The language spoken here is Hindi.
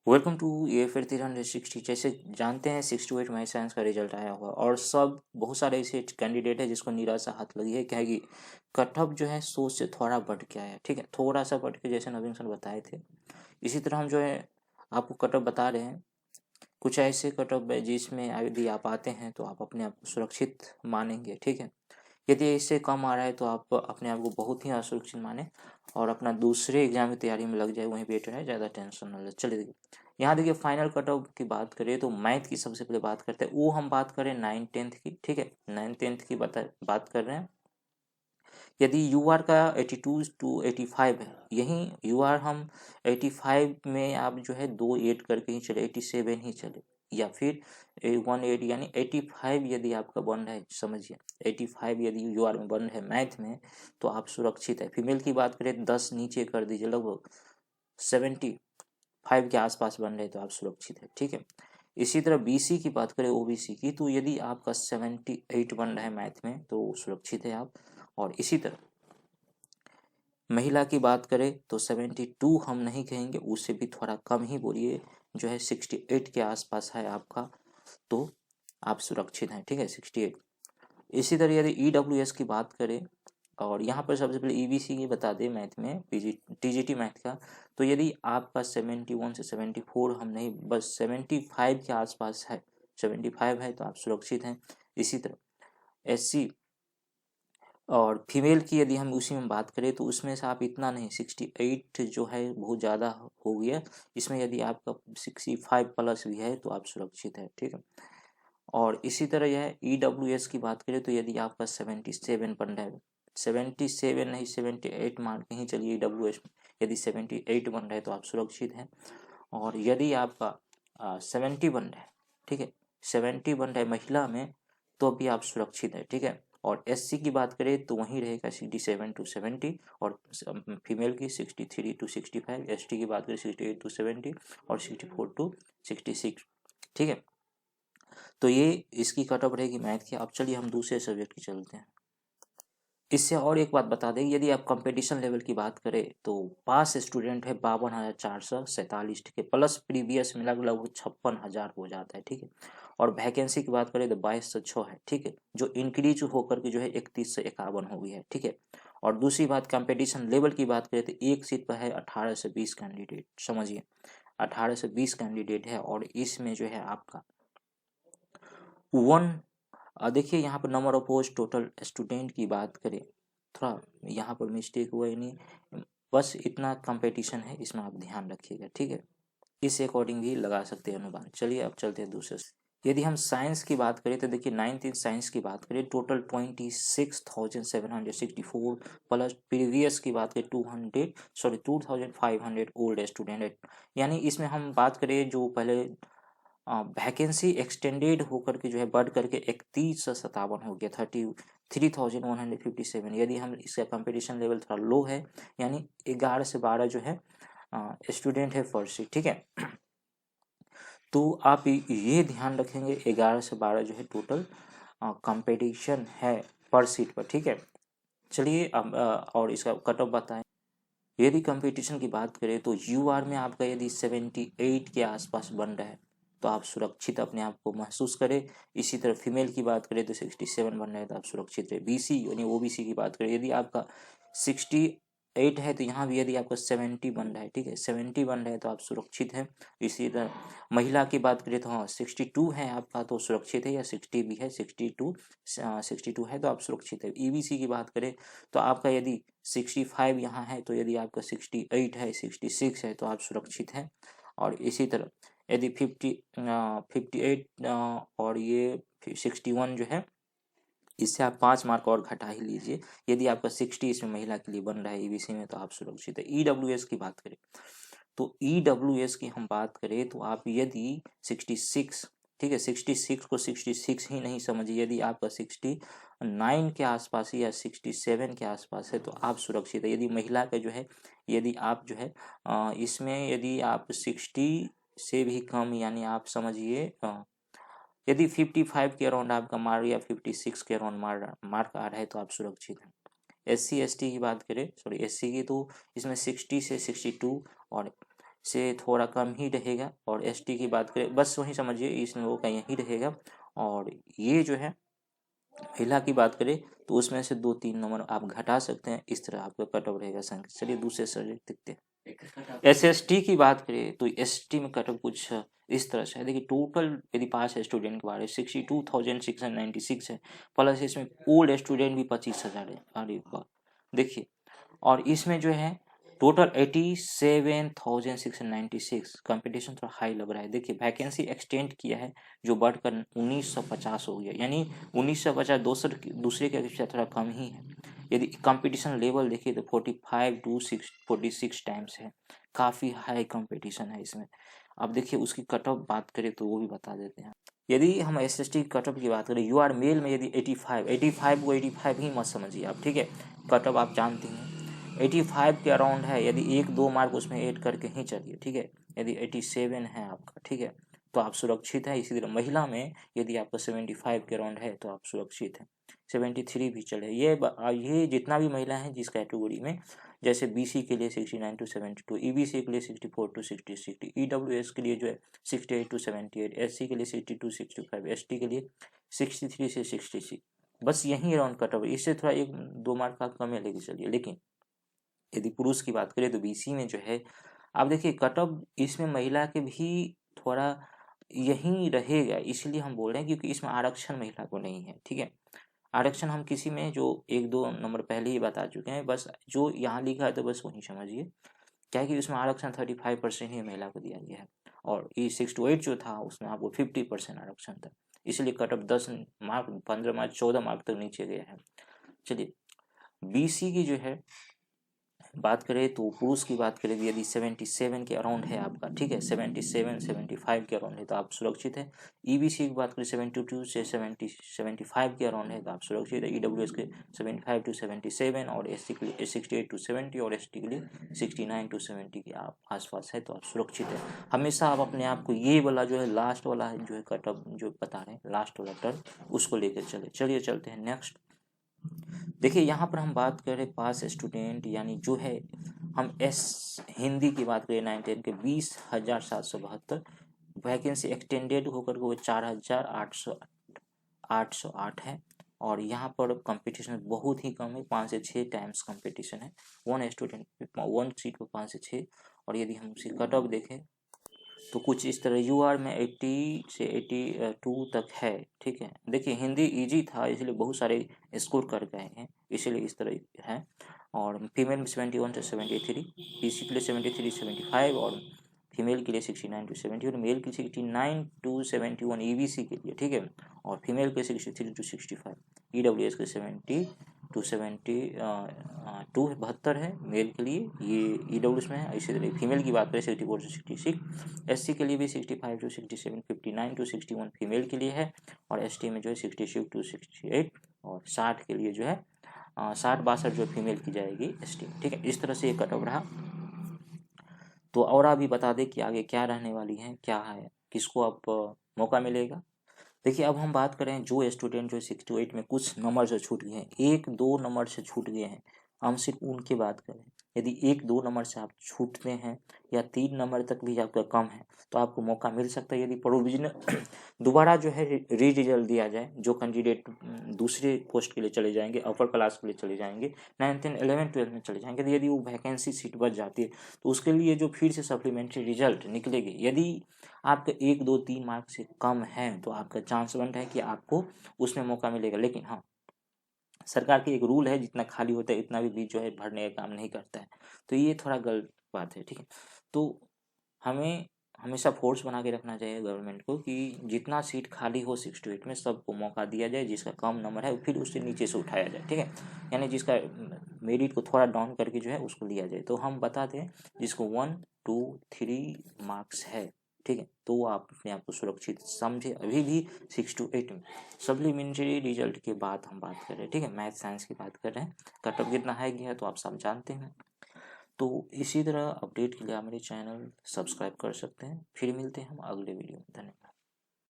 वेलकम टू ये फिर 360। जैसे जानते हैं 68 माई साइंस का रिजल्ट आया हुआ और सब बहुत सारे ऐसे कैंडिडेट है जिसको निराशा हाथ लगी है। क्या है कि कट ऑफ जो है सोच से थोड़ा बढ़ के आया, ठीक है, थोड़ा सा बढ़ के, जैसे नवीन सर बताए थे। इसी तरह हम जो है आपको कट ऑफ बता रहे हैं। कुछ ऐसे कट ऑफ है जिसमें यदि आप आते हैं तो आप अपने आप को सुरक्षित मानेंगे, ठीक है। यदि इससे कम आ रहा है तो आप अपने आप को बहुत ही असुरक्षित माने और अपना दूसरे एग्जाम की तैयारी में लग जाए, वहीं बेटर है, ज़्यादा टेंशन न ले। चलिए देखिए, यहाँ देखिए फाइनल कट ऑफ की बात करें तो मैथ की सबसे पहले बात करते हैं। वो हम बात करें 9th 10th की, ठीक है, 9th 10th की बात कर रहे हैं। यदि यू आर का 82 to 85 है, यही यू आर हम 85 में आप जो है 2 ऐड करके ही चले, 87 ही चले, या फिर 18 यानी 85 यदि आपका बन रहा है, समझिए 85 यदि यू आर में बन रहा है मैथ में तो आप सुरक्षित है। फीमेल की बात करें 10 नीचे कर दीजिए, लगभग 75 के आसपास बन रहे तो आप सुरक्षित है, ठीक है। इसी तरह बीसी की बात करें, ओबीसी की, तो यदि आपका 78 बन रहा है मैथ में तो सुरक्षित है आप। और इसी तरह महिला की बात करें तो 72 हम नहीं कहेंगे, उससे भी थोड़ा कम ही बोलिए, जो है 68 के आसपास है आपका, तो आप सुरक्षित हैं, ठीक है, 68। इसी तरह यदि ईडब्ल्यूएस की बात करें, और यहाँ पर सबसे पहले ईबीसी की बता दें मैथ में, टीजीटी मैथ का, तो यदि आपका 71 से 74 हम नहीं, बस 75 के आसपास है, 75 है तो आप सुरक्षित हैं। इसी तरह एससी और फीमेल की यदि हम उसी में बात करें तो उसमें से आप इतना नहीं, 68 जो है बहुत ज़्यादा हो गया, इसमें यदि आपका 65 प्लस भी है तो आप सुरक्षित है, ठीक है। और इसी तरह यह ईडब्ल्यूएस की बात करें तो यदि आपका 77 बन रहा है, 77 नहीं 78 मान के ही चलिए ईडब्ल्यूएस में, यदि 78 बन रहा है तो आप सुरक्षित हैं। और यदि आपका 70 बन रहा है, ठीक है, 70 बन रहा है महिला में तो भी आप सुरक्षित है, ठीक है। और एससी की बात करें तो वहीं रहेगा 67 to 70, और फीमेल की 63 to 65, एसटी की बात करें 68 to 70 और 64 to 66, ठीक है। तो ये इसकी कट ऑफ रहेगी मैथ की। अब चलिए हम दूसरे सब्जेक्ट की चलते हैं। इससे और एक बात बता दें, यदि आप कंपटीशन लेवल की बात करें तो पास स्टूडेंट है 52,447, ठीक है, प्लस प्रीवियस में लगभग 56,000 हो जाता है, ठीक है। और वैकेंसी की बात करें तो 2206 है, ठीक है, जो इंक्रीज होकर के जो है 3151 हो गई है, ठीक है। और दूसरी बात कंपटीशन लेवल की बात करें तो एक सीट पर है 18 से 20 कैंडिडेट, समझिए 18 से 20 कैंडिडेट है। और इसमें जो है आपका वन, देखिए यहाँ पर number of post total student की बात करें, थोड़ा यहाँ पर मिस्टेक हुआ ही नहीं, बस इतना कंपटीशन है, इसमें आप ध्यान रखिएगा, ठीक है। इस अकॉर्डिंग भी लगा सकते हैं अनुमान। चलिए अब चलते हैं दूसरे से। यदि हम साइंस की बात करें तो देखिए 9th इन साइंस की बात करें, टोटल 26,764 प्लस प्रीवियस की बात करें 2,500 ओल्ड स्टूडेंट है। यानी इसमें हम बात करें जो पहले वैकेंसी एक्सटेंडेड होकर के जो है बढ़ करके 3157 हो गया, 33,157। यदि हम इसका कंपटीशन लेवल थोड़ा लो है, यानी 11 से 12 जो है स्टूडेंट है पर सीट, ठीक है। तो आप ये ध्यान रखेंगे 11 से 12 जो है टोटल कंपटीशन है पर सीट पर, ठीक है। चलिए अब और इसका कट ऑफ बताएं। यदि कंपटीशन की बात करें तो यूआर में आपका यदि 78 के आसपास बन रहा है तो आप सुरक्षित अपने आप को महसूस करें। इसी तरह फीमेल की बात करें तो 67 बन रहा है तो आप सुरक्षित रहे। बीसी यानी ओबीसी की बात करें, यदि आपका 68 है तो यहाँ भी यदि आपका 70 बन रहा है, ठीक है, 70 बन रहा है तो आप सुरक्षित हैं। इसी तरह महिला की बात करें तो हाँ 62 है आपका तो सुरक्षित है, या 60 भी है, 62 है तो आप सुरक्षित है। ईबीसी की बात करें तो आपका यदि 65 यहाँ है तो यदि आपका 68 है, 66 है तो आप सुरक्षित हैं। और इसी तरह यदि 58 और ये 61 जो है, इससे आप 5 मार्क और घटा ही लीजिए। यदि आपका 60 इसमें महिला के लिए बन रहा है ईबीसी में तो आप सुरक्षित है। ईडब्ल्यूएस की बात करें तो ईडब्ल्यूएस की हम बात करें तो आप यदि 66, ठीक है, 66 को 66 ही नहीं समझिए, यदि आपका 69 के आसपास या 67 के आसपास है तो आप सुरक्षित है। यदि महिला का जो है, यदि आप जो है इसमें यदि आप 60 से भी कम, यानी आप समझिए यदि 55 के अराउंड आपका मार्क या 56 के अराउंड मार्क आ रहा है तो आप सुरक्षित हैं। SC ST की बात करें, सॉरी SC की, तो इसमें 60 से 62 और से थोड़ा कम ही रहेगा। और एसटी की बात करें बस वही समझिए इस लोगों का यही रहेगा। और ये जो है महिला की बात करें तो उसमें से 2-3 नंबर आप घटा सकते हैं, इस तरह आपका कट ऑफ रहेगा संख्या। चलिए दूसरे सब्जेक्ट देखते हैं। एसएसटी की बात करें तो एसटी में कट ऑफ कुछ इस तरह से है। देखिए टोटल यदि पास है स्टूडेंट के बारे 62,696 है, प्लस इसमें ओल्ड स्टूडेंट भी 25,000 है। अरे वाह, देखिए और इसमें जो है टोटल 87,696। कंपटीशन थोड़ा हाई लग रहा है। देखिए वैकेंसी एक्सटेंड किया है जो बढ़कर 1950 हो गया, यानी 1950 दूसरे के अपेक्षा थोड़ा कम ही है। यदि कंपटीशन लेवल देखिए तो 45 to 46 टाइम्स है, काफ़ी हाई कंपटीशन है इसमें। अब देखिए उसकी कट ऑफ बात करें तो वो भी बता देते हैं। यदि हम एसएसटी कट ऑफ की बात करें यूआर मेल में यदि 85 को 85 ही मत समझिए आप, ठीक है। कट ऑफ आप जानते हैं 85 के अराउंड है, यदि 1-2 मार्क उसमें ऐड करके ही चलिए, ठीक है। यदि 87 है आपका, ठीक है, तो आप सुरक्षित है। इसी तरह महिला में यदि आपका 75 के अराउंड है तो आप सुरक्षित हैं। 73 भी चले। ये जितना भी महिला हैं जिस कैटेगरी में, जैसे बीसी के लिए 69 to 72, ईबीसी के लिए 64 to 60, ईडब्ल्यूएस के लिए जो है 68 to 78, एससी के लिए 60 to 65, एसटी के लिए 63 से 66। बस यही अराउंड कट ऑफ, इससे थोड़ा 1-2 मार्क का कम है लेके चलिए। लेकिन यदि पुरुष की बात करें तो बीसी में जो है आप देखिए कट ऑफ इसमें महिला के भी थोड़ा यही रहेगा, इसलिए हम बोल रहे हैं क्योंकि इसमें आरक्षण महिला को नहीं है, ठीक है। आरक्षण हम किसी में जो 1-2 नंबर पहले ही बता चुके हैं, बस जो यहाँ लिखा है तो बस वही समझिए। क्या है कि उसमें आरक्षण 35% ही महिला को दिया गया है, और ई 6 to 8 जो था उसमें आपको 50% आरक्षण था, इसलिए cut off 10 mark 15 mark 14 mark तक नीचे गया है। चलिए बीसी की जो है बात करें तो पुरुष की बात करें यदि 77 के अराउंड है आपका, ठीक है, 77-75 के अराउंड है तो आप सुरक्षित है। ईबीसी की बात करें 72 से 75 के अराउंड है तो आप सुरक्षित है। ईडब्ल्यूएस के 75 to 77 और एससी के लिए 68 to 70 और एसटी के लिए 69 to 70 के आप आसपास है तो आप सुरक्षित है। हमेशा आप अपने आप को ये वाला जो है लास्ट वाला है जो है कट ऑफ जो बता रहे हैं लास्ट वाला टर्म उसको लेकर चलिए चलते हैं नेक्स्ट। देखिए यहाँ पर हम बात करें पास स्टूडेंट यानी जो है हम हिंदी की बात करें 9-10 के 20,772 वैकेंसी एक्सटेंडेड होकर के वो 4,808 है। और यहाँ पर कंपटीशन बहुत ही कम है, 5 से 6 टाइम्स कंपटीशन है। 1 सीट पर 5 से 6। और यदि हम उसकी कट ऑफ देखें तो कुछ इस तरह यूआर में 80 से 82 तक है, ठीक है। देखिए हिंदी इजी था इसलिए बहुत सारे स्कोर कर गए हैं, इसलिए इस तरह है। और फीमेल में 71 से 73, पीसी के लिए 73-75 और फीमेल के लिए 69 to 70 और मेल की 69 to 71 ईबीसी के लिए, ठीक है। और फीमेल के 63 to 65, ईडब्ल्यूएस के 70 to 72 है मेल के लिए, ये ईडब्ल्यूएस में है। इसी तरह फीमेल की बात करें 64 to 66, एससी के लिए भी 65 to 67, 59 to 61 फीमेल के लिए है। और एसटी में जो है 66 to 68 और 60 के लिए जो है 60-62 जो फीमेल की जाएगी एसटी, ठीक है। इस तरह से ये कट ऑफ रहा। तो और अभी बता दें कि आगे क्या रहने वाली है, क्या है, किसको अब मौका मिलेगा। देखिए अब हम बात करें जो स्टूडेंट जो 68 में कुछ नंबर से छूट गए हैं, 1-2 नंबर से छूट गए हैं, हम सिर्फ उनकी बात करें। यदि 1-2 नंबर से आप छूटते हैं या 3 नंबर तक भी आपका कम है तो आपको मौका मिल सकता है। यदि प्रोविजनल दोबारा जो है री रिजल्ट दिया जाए, जो कैंडिडेट दूसरे पोस्ट के लिए चले जाएंगे, अपर क्लास के लिए चले जाएंगे, 9th, 10th, 11th, 12th में चले जाएंगे, तो यदि वो वैकेंसी सीट बच जाती है तो उसके लिए जो फिर से सप्लीमेंट्री रिजल्ट निकलेगी, यदि आपका 1-2-3 मार्क से कम है तो आपका चांस बनता है कि आपको उसमें मौका मिलेगा। लेकिन हाँ, सरकार की एक रूल है जितना खाली होता है इतना भी जो है भरने का काम नहीं करता है, तो ये थोड़ा गलत बात है, ठीक है। तो हमें हमेशा फोर्स बना के रखना चाहिए गवर्नमेंट को कि जितना सीट खाली हो 68 में सबको मौका दिया जाए, जिसका कम नंबर है फिर उससे नीचे से उठाया जाए, ठीक है। यानी जिसका मेरिट को थोड़ा डाउन करके जो है उसको लिया जाए। तो हम बता दें जिसको 1-2-3 मार्क्स है, ठीक है, तो वो आप अपने आप को सुरक्षित समझे। अभी भी 6 to 8 में सप्लीमेंट्री रिजल्ट के बाद हम बात कर रहे हैं, ठीक है, मैथ साइंस की बात कर रहे हैं। कट ऑफ कितना है गया तो आप सब जानते हैं। तो इसी तरह अपडेट के लिए आप मेरे चैनल सब्सक्राइब कर सकते हैं। फिर मिलते हैं हम अगले वीडियो में। धन्यवाद।